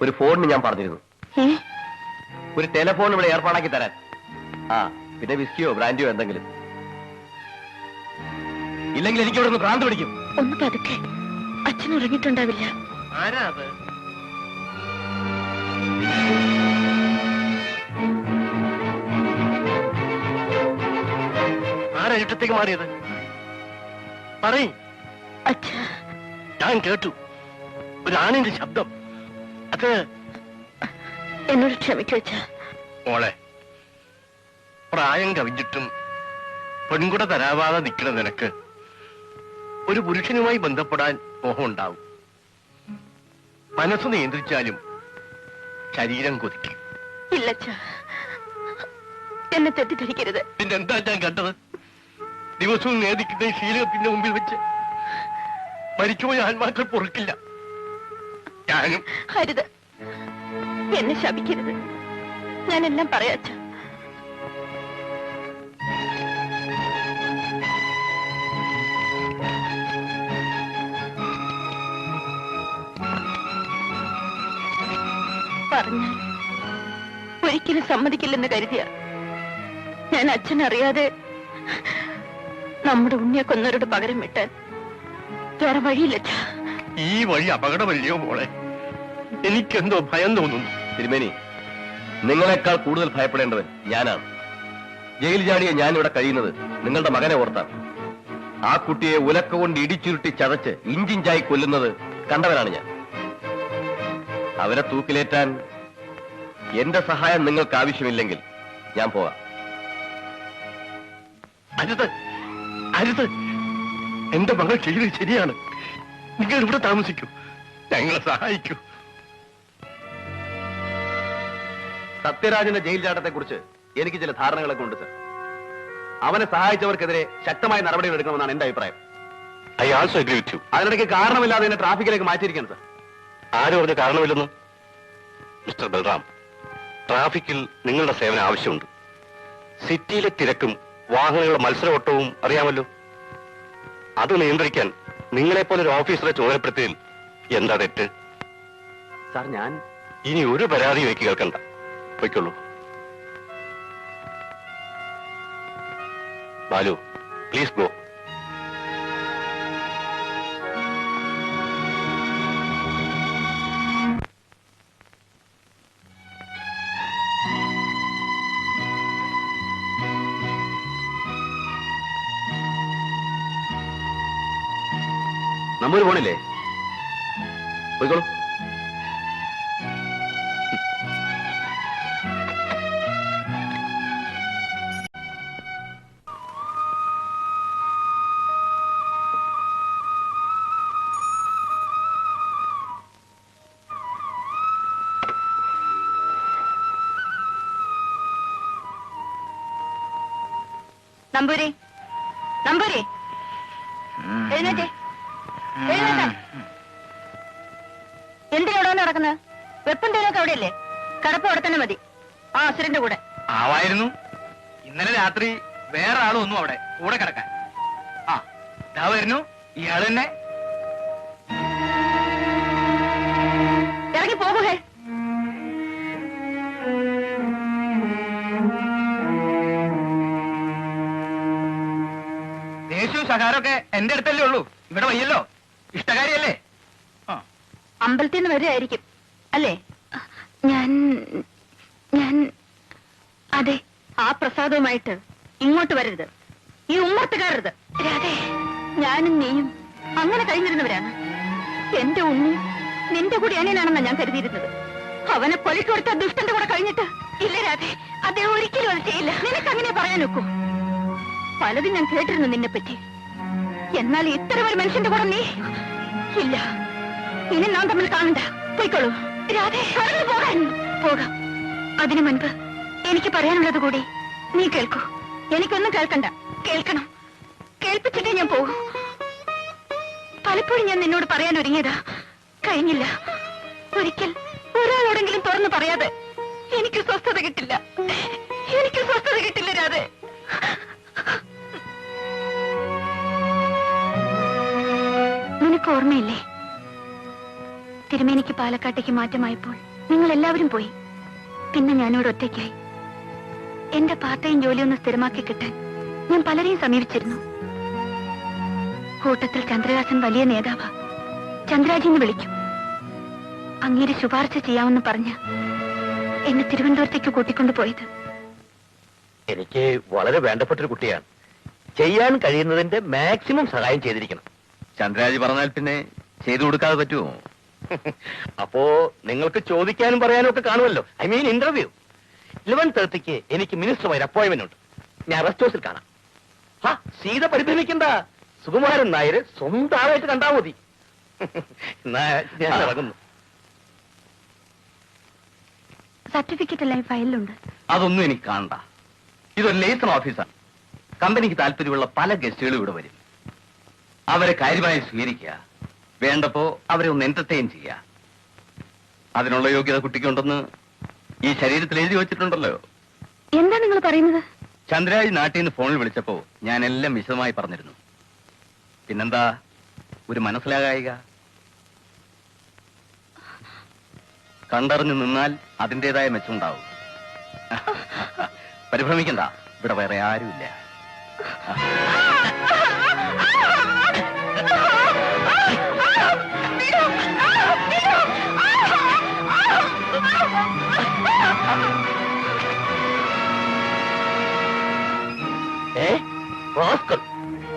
ഒരു ഫോണിന് ഞാൻ പറഞ്ഞിരുന്നു. ഒരു ടെലിഫോൺ ഇവിടെ ഏർപ്പാടാക്കി തരാൻ. ആ പിന്നെ വിസ്കിയോ ബ്രാൻഡിയോ എന്തെങ്കിലും. ഇല്ലെങ്കിൽ എനിക്ക് ഇവിടെ ഒന്ന് ഭ്രാന്ത് പിടിക്കും. ഒന്ന് പതുക്കെ, അച്ഛൻ ഉറങ്ങിയിട്ടുണ്ടാവില്ല. ആരാ അത്? ആരാ ഇരുട്ടത്തേക്ക് മാറിയത്? പറയ്. അച്ഛാ, ഞാൻ കേട്ടു ഒരു ആണിന്റെ ശബ്ദം. അത് എന്നോട് ക്ഷമിക്കൂ അച്ഛാ. മോളെ, പ്രായം കവിഞ്ഞിട്ടും പെൺകുട തരാവാതെ നിൽക്കണ നിനക്ക് ഒരു പുരുഷനുമായി ബന്ധപ്പെടാൻ മോഹമുണ്ടാവും. മനസ്സ് നിയന്ത്രിച്ചാലും ശരീരം കൊതിക്കും. ഇല്ല അച്ഛാ, എന്നെ തെറ്റിദ്ധരിക്കരുത്. പിന്നെന്താ ഞാൻ കണ്ടത്? ദിവസവും നേദിക്കുന്ന ശീലത്തിന്റെ മുമ്പിൽ വെച്ച് മരിച്ചുപോയ ആത്മാക്കൾ പൊറുക്കില്ല. ഞാനും അരുത്, എന്നെ ശപിക്കരുത്. ഞാനെല്ലാം പറയാച്ച. പറഞ്ഞാൽ ഒരിക്കലും സമ്മതിക്കില്ലെന്ന് കരുതിയ ഞാൻ അച്ഛനറിയാതെ നമ്മുടെ ഉണ്ണിയെ കൊന്നവരോട് പകരം വിട്ടാൻ വേറെ വഴിയില്ല. ഈ വഴി അപകടമല്ലയോ മോളെ? എനിക്കെന്തോ ഭയം തോന്നുന്നു. തിരുമേനി, നിങ്ങളെക്കാൾ കൂടുതൽ ഭയപ്പെടേണ്ടവൻ ഞാനാണ്. ജയിൽ ചാടിയെ ഞാനിവിടെ കഴിയുന്നത് നിങ്ങളുടെ മകനെ ഓർത്താണ്. ആ കുട്ടിയെ ഉലക്ക കൊണ്ട് ഇടിച്ചുരുട്ടി ചതച്ച് ഇഞ്ചിഞ്ചായി കൊല്ലുന്നത് കണ്ടവനാണ് ഞാൻ. അവരെ തൂക്കിലേറ്റാൻ എന്റെ സഹായം നിങ്ങൾക്ക് ആവശ്യമില്ലെങ്കിൽ ഞാൻ പോകാം. അരുത്, അരുത്. എന്റെ മകൾ ചെയ്തത് ശരിയാണ്. നിങ്ങൾ ഇവിടെ താമസിക്കൂ, ഞങ്ങളെ സഹായിക്കൂ. സത്യരാജന്റെ ജയിൽ ചാട്ടത്തെ കുറിച്ച് എനിക്ക് ചില ധാരണകളൊക്കെ ഉണ്ട് സർ. അവനെ സഹായിച്ചവർക്കെതിരെ ശക്തമായ നടപടികൾ എടുക്കണമെന്നാണ് എന്റെ അഭിപ്രായം. I also agree with you. അതിനിടയ്ക്ക് കാരണമില്ലാതെ എന്നെ ട്രാഫിക്കിലേക്ക് മാറ്റിയിരിക്കണം സർ. ആരും പറഞ്ഞ കാരണമില്ലെന്ന്? മിസ്റ്റർ ബൽറാം, ട്രാഫിക്കിൽ നിങ്ങളുടെ സേവനം ആവശ്യമുണ്ട്. സിറ്റിയിലെ തിരക്കും വാഹനങ്ങളുടെ മത്സരവട്ടവും അറിയാമല്ലോ. അത് നിയന്ത്രിക്കാൻ നിങ്ങളെപ്പോലെ ഒരു ഓഫീസറെ ചുമതലപ്പെടുത്തിയതിൽ എന്താ തെറ്റ്? സാർ, ഞാൻ ഇനി ഒരു പരാതി എനിക്ക് കേൾക്കണ്ട. പൊയ്ക്കൊള്ളൂ. Balu, please go. നമ്പൂര് പോണില്ലേ? പോയിക്കോളൂ. നമ്പൂരി, നമ്പൂരി, എഴുന്നേറ്റേ. എന്തിനോടാ നടക്കുന്നത്? വെപ്പുണ്ടേനൊക്കെ അവിടെയല്ലേ? കടപ്പ് അവിടെ തന്നെ മതി. ആ അസുരന്റെ കൂടെ ആവായിരുന്നു. ഇന്നലെ രാത്രി വേറെ ആളും ഒന്നും അവിടെ കൂടെ കിടക്കാൻ. ആ ഇതാ വരുന്നു ഇയാൾ തന്നെ. ഇറങ്ങി പോകുകേ. ദേശവും ശകാരമൊക്കെ എന്റെ അടുത്തല്ലേ ഉള്ളൂ. ഇവിടെ വയ്യല്ലോ. ഇഷ്ടകാരിയല്ലേ? അമ്പലത്തിൽ നിന്ന് വരികയായിരിക്കും അല്ലേ? ഞാൻ അതെ. ആ പ്രസാദവുമായിട്ട് ഇങ്ങോട്ട് വരരുത്. ഈ ഉമ്മർത്ത് കയറരുത്. രാധേ, ഞാനും നീയും അങ്ങനെ കഴിഞ്ഞിരുന്നവരാണ്. എന്റെ ഉണ്ണി നിന്റെ കൂടി അനിയനാണെന്നാ ഞാൻ കരുതിയിരുന്നത്. അവനെ കൊലയ്ക്ക് കൊടുത്ത ദുഷ്ടന്റെ കൂടെ കഴിഞ്ഞിട്ട് ഇല്ല രാധേ, അദ്ദേഹം ഒരിക്കലും അത് ചെയ്യില്ല. നിനക്ക് അങ്ങനെ പറയാൻ ഒക്കൂ? പലതും ഞാൻ കേട്ടിരുന്നു നിന്നെ പറ്റി. എന്നാൽ ഇത്തരം ഒരു മനുഷ്യന്റെ കൂടെ നീ ഇല്ല. ഇനി നാം തമ്മിൽ കാണണ്ട. പോയിക്കോളൂ രാധേ. പോകാൻ പോകാം. അതിനു മുൻപ് എനിക്ക് പറയാനുള്ളത് കൂടി നീ കേൾക്കൂ. എനിക്കൊന്നും കേൾക്കണ്ട. കേൾക്കണം. കേൾപ്പിച്ചിട്ടേ ഞാൻ പോകൂ. പലപ്പോഴും ഞാൻ നിന്നോട് പറയാൻ ഒരുങ്ങിയതാ, കഴിഞ്ഞില്ല. ഒരിക്കൽ ഒരാളോടെങ്കിലും തുറന്നു പറയാതെ എനിക്ക് സ്വസ്ഥത കിട്ടില്ല. എനിക്ക് സ്വസ്ഥത കിട്ടില്ല രാധേ. നിനക്ക് ഓർമ്മയില്ലേ തിരുമേനിക്ക് പാലക്കാട്ടേക്ക് മാറ്റമായപ്പോൾ നിങ്ങൾ എല്ലാവരും പോയി. പിന്നെ ഞാനിവിടെ ഒറ്റയ്ക്കായി. എന്റെ പാർട്ട് ടൈം ജോലിയൊന്ന് സ്ഥിരമാക്കി കിട്ടാൻ ഞാൻ പലരെയും സമീപിച്ചിരുന്നു. കൂട്ടത്തിൽ ചന്ദ്രദാസൻ വലിയ നേതാവാ. ചന്ദ്രാജിന്ന് വിളിക്കും. അങ്ങേര് ശുപാർശ ചെയ്യാമെന്ന് പറഞ്ഞ എന്നെ തിരുവനന്തപുരത്തേക്ക് കൂട്ടിക്കൊണ്ടുപോയത്. എനിക്ക് വളരെ വേണ്ടപ്പെട്ടൊരു കുട്ടിയാണ്. ചെയ്യാൻ കഴിയുന്നതിന്റെ മാക്സിമം സഹായം ചെയ്തിരിക്കണം. ചന്ദ്രാജി പറഞ്ഞാൽ പിന്നെ ചെയ്തു കൊടുക്കാതെ പറ്റുമോ? അപ്പോ നിങ്ങൾക്ക് ചോദിക്കാനും പറയാനും ഒക്കെ കാണുമല്ലോ. I mean interview. 11:30 എനിക്ക് മിനിസ്റ്ററുമായി അപ്പോയിന്റ്മെന്റ് ഉണ്ട്. ഞാൻ റെസ്റ്റ് ഹൗസിൽ കാണാം. സീത പരിഭ്രമിക്കണ്ട. സുകുമാരൻ നായർ സ്വന്തം ആളായിട്ട് കണ്ടാ മതി. ഞാൻ ഇറങ്ങുന്നു. സർട്ടിഫിക്കറ്റ് എല്ലാം ഫയലിലുണ്ട്. അതൊന്നും എനിക്ക് കാണണ്ട. ഇതൊരു ലേസൺ ഓഫീസാണ്. കമ്പനിക്ക് താല്പര്യമുള്ള പല ഗസ്റ്റുകളും ഇവിടെ വരും. അവരെ കാര്യമായി സ്വീകരിക്കുക. വേണ്ടപ്പോ അവരെ ഒന്ന് എന്റർടൈൻ ചെയ്യുക. അതിനുള്ള യോഗ്യത കുട്ടിക്കുണ്ടെന്ന് ഈ ശരീരത്തിൽ എഴുതി വെച്ചിട്ടുണ്ടല്ലോ. എന്താ നിങ്ങൾ പറയുന്നത്? ചന്ദ്രാജ് നാട്ടിൽ നിന്ന് ഫോണിൽ വിളിച്ചപ്പോ ഞാൻ എല്ലാം വിശദമായി പറഞ്ഞിരുന്നു. പിന്നെന്താ ഒരു മനസ്സിലാകായിക? കണ്ടറിഞ്ഞു നിന്നാൽ അതിൻ്റെതായ മെച്ചമുണ്ടാവും. പരിഭ്രമിക്കണ്ട, ഇവിടെ വേറെ ആരുമില്ല.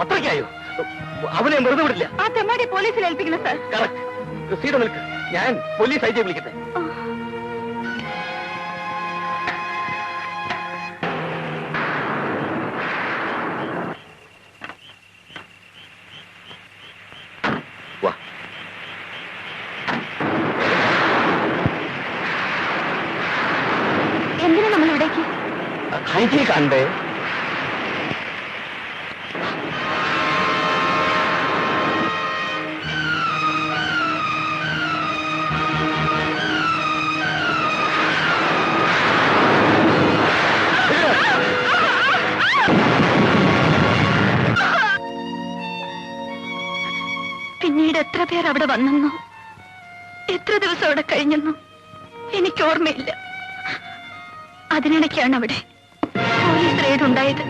അത്രയ്ക്കായോ? അവനെ വെറുതെ വിടില്ല. ആ തെമ്മാടി പോലീസിൽ ഏൽപ്പിക്കണം സാർ. കറക്റ്റ്. സീത നിൽക്ക്, ഞാൻ പോലീസ് ഐ ജി വിളിക്കട്ടെ. വാ. എന്തിനാ നമ്മൾ ഇവിടേക്ക്? ഐ ജി കണ്ടേ? പിന്നീട് എത്ര പേർ അവിടെ വന്നെന്നോ എത്ര ദിവസം അവിടെ കഴിഞ്ഞെന്നോ എനിക്ക് ഓർമ്മയില്ല. അതിനിടയ്ക്കാണ് അവിടെ പോലീസ് റെയ്ഡ് ഉണ്ടായത്.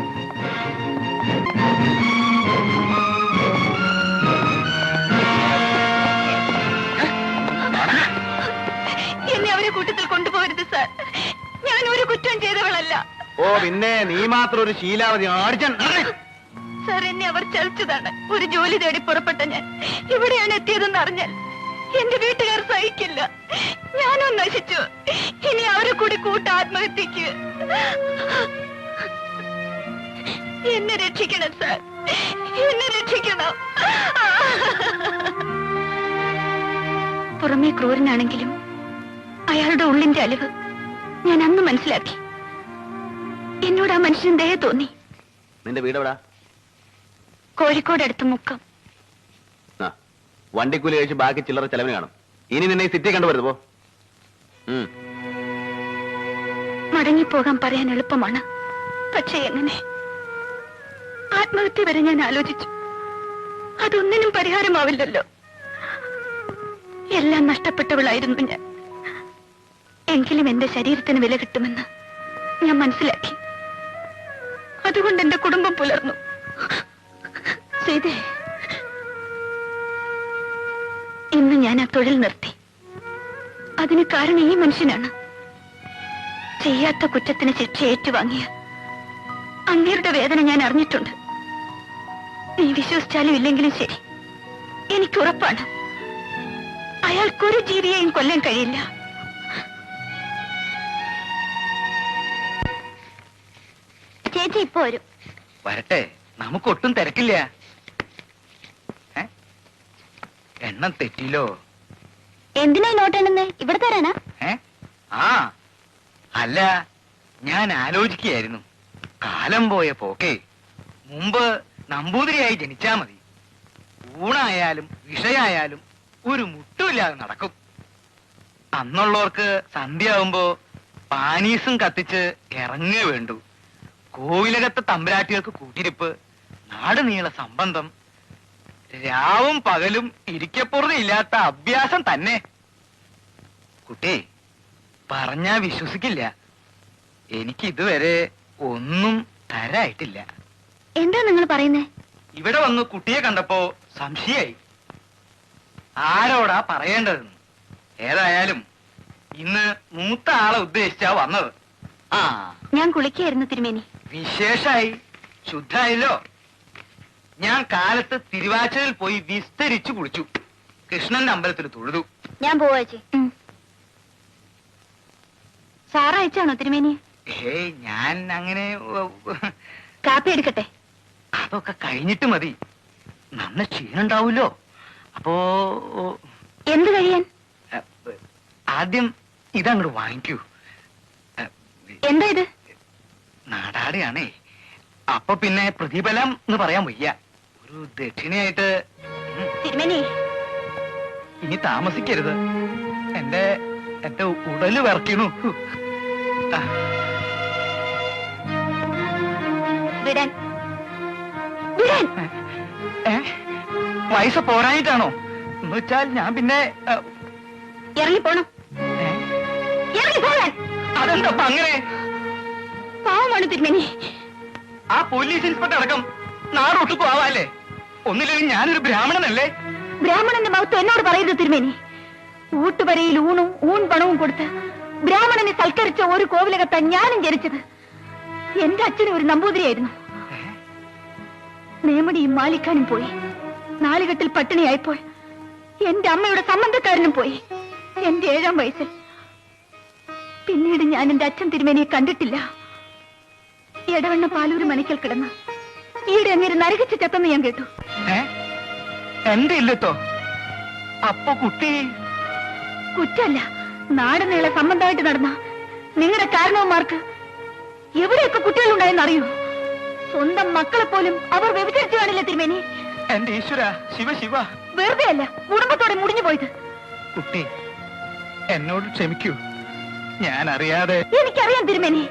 എന്നെ അവരെ കൂട്ടത്തിൽ കൊണ്ടുപോകരുത് സാർ. ഞാൻ ഒരു കുറ്റം ചെയ്തവളല്ല. ഓ പിന്നെ നീ മാത്രം ഒരു ശീലാവധി ആടിച്ചാൻ. സാർ, എന്നെ അവർ ചതിച്ചതാണ്. ഒരു ജോലി തേടി പുറപ്പെട്ട ഞാൻ ഇവിടെയാണ് എത്തിയതെന്ന് അറിഞ്ഞാൽ എന്റെ വീട്ടുകാർ സഹിക്കില്ല. ഞാനും നശിച്ചു. ഇനി അവരെ കൂടി ആത്മഹത്യക്ക്. എന്നെ രക്ഷിക്കണം സാർ, എന്നെ രക്ഷിക്കണം. പുറമേ ക്രൂരനാണെങ്കിലും അയാളുടെ ഉള്ളിന്റെ അലിവ് ഞാൻ അന്ന് മനസ്സിലാക്കി. എന്നോട് ആ മനുഷ്യൻ ദയ തോന്നി. നിന്റെ വീട് എവിടാ? കോഴിക്കോട് അടുത്ത് മുക്കം. വണ്ടിക്കൂലി കഴിച്ച് ബാക്കി ചില്ലറ ചെലവിന് കാണും. ഇനി നിന്നെ ഈ സിറ്റി കണ്ടുവരുത്. പോ. മടങ്ങിപ്പോകാൻ പറയാൻ എളുപ്പമാണ്, പക്ഷേ എങ്ങനെ? ആത്മഹത്യ വരെ ഞാൻ ആലോചിച്ചു. അതൊന്നിനും പരിഹാരമാവില്ലല്ലോ. എല്ലാം നഷ്ടപ്പെട്ടവളായിരുന്നു ഞാൻ. എങ്കിലും എന്റെ ശരീരത്തിന് വില കിട്ടുമെന്ന് ഞാൻ മനസ്സിലാക്കി. അതുകൊണ്ട് എന്റെ കുടുംബം പുലർന്നു. സീതേ, ഇന്ന് ഞാൻ ആ തൊഴിൽ നിർത്തി. അതിന് കാരണം ഈ മനുഷ്യനാണ്. ചെയ്യാത്ത കുറ്റത്തിന് ശിക്ഷ ഏറ്റുവാങ്ങിയ അങ്ങേരുടെ വേദന ഞാൻ അറിഞ്ഞിട്ടുണ്ട്. നീ വിശ്വസിച്ചാലും ഇല്ലെങ്കിലും ശരി, എനിക്ക് ഉറപ്പാണ് അയാൾക്കൊരു ജീവിയെയും കൊല്ലാൻ കഴിയില്ല. ചേച്ചി ഇപ്പൊ വരും. വരട്ടെ, നമുക്കൊട്ടും തിരക്കില്ല. എണ്ണം തെറ്റിലോ? എന്തിനാ നോട്ട് എണ്ണുന്നേ? ഇവിടെ തരാനാ? ആ അല്ല, ഞാൻ ആലോചിക്കുകയായിരുന്നു. കാലം പോയ പോക്കേ. മുമ്പ് നമ്പൂതിരിയായി ജനിച്ചാ മതി. ഊണായാലും വിഷയായാലും ഒരു മുട്ടുമില്ലാതെ നടക്കും. അന്നുള്ളവർക്ക് സന്ധ്യയാവുമ്പോ പാനീസും കത്തിച്ച് ഇറങ്ങേ വേണ്ടു. കോവിലകത്തെ തമ്പരാട്ടികൾക്ക് കൂട്ടിരിപ്പ്, നാട് നീള സംബന്ധം, രാവും പകലും ഇരിക്കപ്പുറത്ത് ഇല്ലാത്ത അഭ്യാസം തന്നെ. കുട്ടി പറഞ്ഞാ വിശ്വസിക്കില്ല, എനിക്ക് ഇതുവരെ ഒന്നും തരായിട്ടില്ല. എന്താ നിങ്ങൾ പറയുന്നേ? ഇവിടെ വന്ന് കുട്ടിയെ കണ്ടപ്പോ സംശയായി, ആരോടാ പറയേണ്ടതെന്ന്. ഏതായാലും ഇന്ന് മൂത്ത ആളെ ഉദ്ദേശിച്ചാ വന്നത്. ആ, ഞാൻ കുളിക്കായിരുന്നു തിരുമേനി. വിശേഷായി, ശുദ്ധായല്ലോ. ഞാൻ കാലത്ത് തിരുവാച്ചലിൽ പോയി വിസ്തരിച്ചു കുളിച്ചു, കൃഷ്ണന്റെ അമ്പലത്തിൽ തൊഴുതു. ഞാൻ പോവാച്ചി. സാറ അയച്ചാണോ തിരുമേനി? ഏയ്, ഞാൻ അങ്ങനെ കാപ്പി എടുക്കട്ടെ? അതൊക്കെ കഴിഞ്ഞിട്ട് മതി, നന്ന ക്ഷീണുണ്ടാവൂലോ. അപ്പോ എന്ത് കഴിയാൻ? ആദ്യം ഇതങ്ങോട്ട് വാങ്ങിക്കൂ. എന്താ ഇത്? നാടാടിയാണേ, അപ്പൊ പിന്നെ പ്രതിഫലം എന്ന് പറയാൻ വയ്യ, ഒരു ദക്ഷിണയായിട്ട്. തിരുമേനി, ഇനി താമസിക്കരുത്, എന്റെ ഉടല് വിറക്കണു. വിടാൻ വിടാൻ. വയസ്സ് പോരായിട്ടാണോ എന്ന് വെച്ചാൽ ഞാൻ പിന്നെ ഇറങ്ങിപ്പോണം. ഇറങ്ങിപ്പോകാൻ. അതെന്താ അങ്ങനെ? പാവമാണ് തിരുമേനി. ആ പോലീസ് ഇൻസ്പെക്ടർ അടക്കം നാടൊട്ടു പോവാല്ലേ? ഒന്നില്ലെങ്കിൽ ഞാനൊരു ബ്രാഹ്മണനല്ലേ? ബ്രാഹ്മണന്റെ മഹത്വം എന്നോട് പറയരുത് തിരുമേനി. ഊട്ടുപരയിൽ ഊൺ പണവും കൊടുത്ത് ബ്രാഹ്മണനെ സൽക്കരിച്ച ഒരു കോവിലകത്താൻ ഞാനും ജനിച്ചത്. എന്റെ അച്ഛനും ഒരു നമ്പൂതിരിയായിരുന്നു. നേമടിയും മാലിക്കാനും പോയി, നാലുകെട്ടിൽ പട്ടിണിയായപ്പോൾ എന്റെ അമ്മയുടെ സംബന്ധക്കാരനും പോയി എന്റെ 7ാം വയസ്സിൽ. പിന്നീട് ഞാൻ എന്റെ അച്ഛൻ തിരുമേനിയെ കണ്ടിട്ടില്ല. എടവണ്ണ പാലൂര് മനയ്ക്കൽ കിടന്ന് ഈടെ അങ്ങേര് നരകിച്ച് ചത്തെന്ന് ഞാൻ കേട്ടു. എന്റെ ഇല്ലത്തോ? അപ്പൊ കുട്ടി കുറ്റല്ല, നാടിനേളെ സംബന്ധമായിട്ട് നടന്ന നിങ്ങളുടെ കാരണവന്മാർക്ക് എവിടെയൊക്കെ കുട്ടികളുണ്ടായെന്ന് അറിയൂ. സ്വന്തം മക്കളെ പോലും അവർ വ്യഭിചരിച്ചു കാണില്ല തിരുമേനി. എന്റെ ഈശ്വര, ശിവ ശിവ. വെറുതെ അല്ല, കുടുംബത്തോടെ മുടിഞ്ഞു പോയത്. കുട്ടി എന്നോട് ക്ഷമിക്കൂ, ഞാൻ അറിയാതെ. എനിക്കറിയാം തിരുമേനി,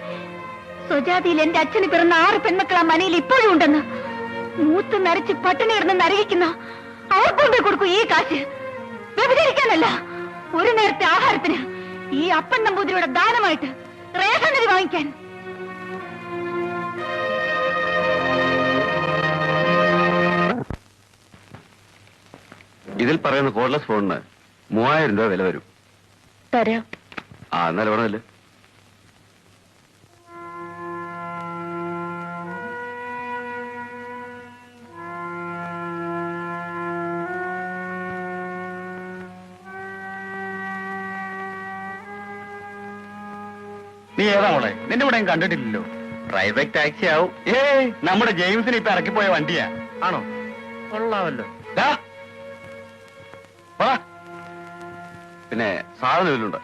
സ്വജാതിയിൽ എന്റെ അച്ഛന് പിറന്ന 6 പെൺമക്കൾ ആ മനയിൽ ഇപ്പോഴും ഉണ്ടെന്ന്. മൂത്ത് നരച്ച് പട്ടിണി കിടന്ന് നരകിക്കുന്ന അവർക്കൊണ്ടേ കൊടുക്കൂ ഈ കാശ്. വ്യഭിചരിക്കാനല്ല, ഒരു നേരത്തെ ആഹാരത്തിന് ഈ അപ്പൻ നമ്പൂതിരിയുടെ ദാനമായിട്ട് റേഷൻ അരി വാങ്ങിക്കാൻ. ഇതിൽ പറയുന്ന കോഡ്ലെസ് ഫോണിന് 3000 രൂപ വില വരും. തരാം. എന്നാലും വേണമല്ലേ? നീ ഏതാ മോളെ? നിന്റെ ഇവിടെ കണ്ടിട്ടില്ലല്ലോ. പ്രൈവറ്റ് ടാക്സി ആവും. നമ്മുടെ ജെയിംസിന് ഇപ്പൊ ഇറക്കിപ്പോയ വണ്ടിയാ. ആണോ? കൊള്ളാമല്ലോ. പിന്നെ സാധനം ഇതിലുണ്ട്.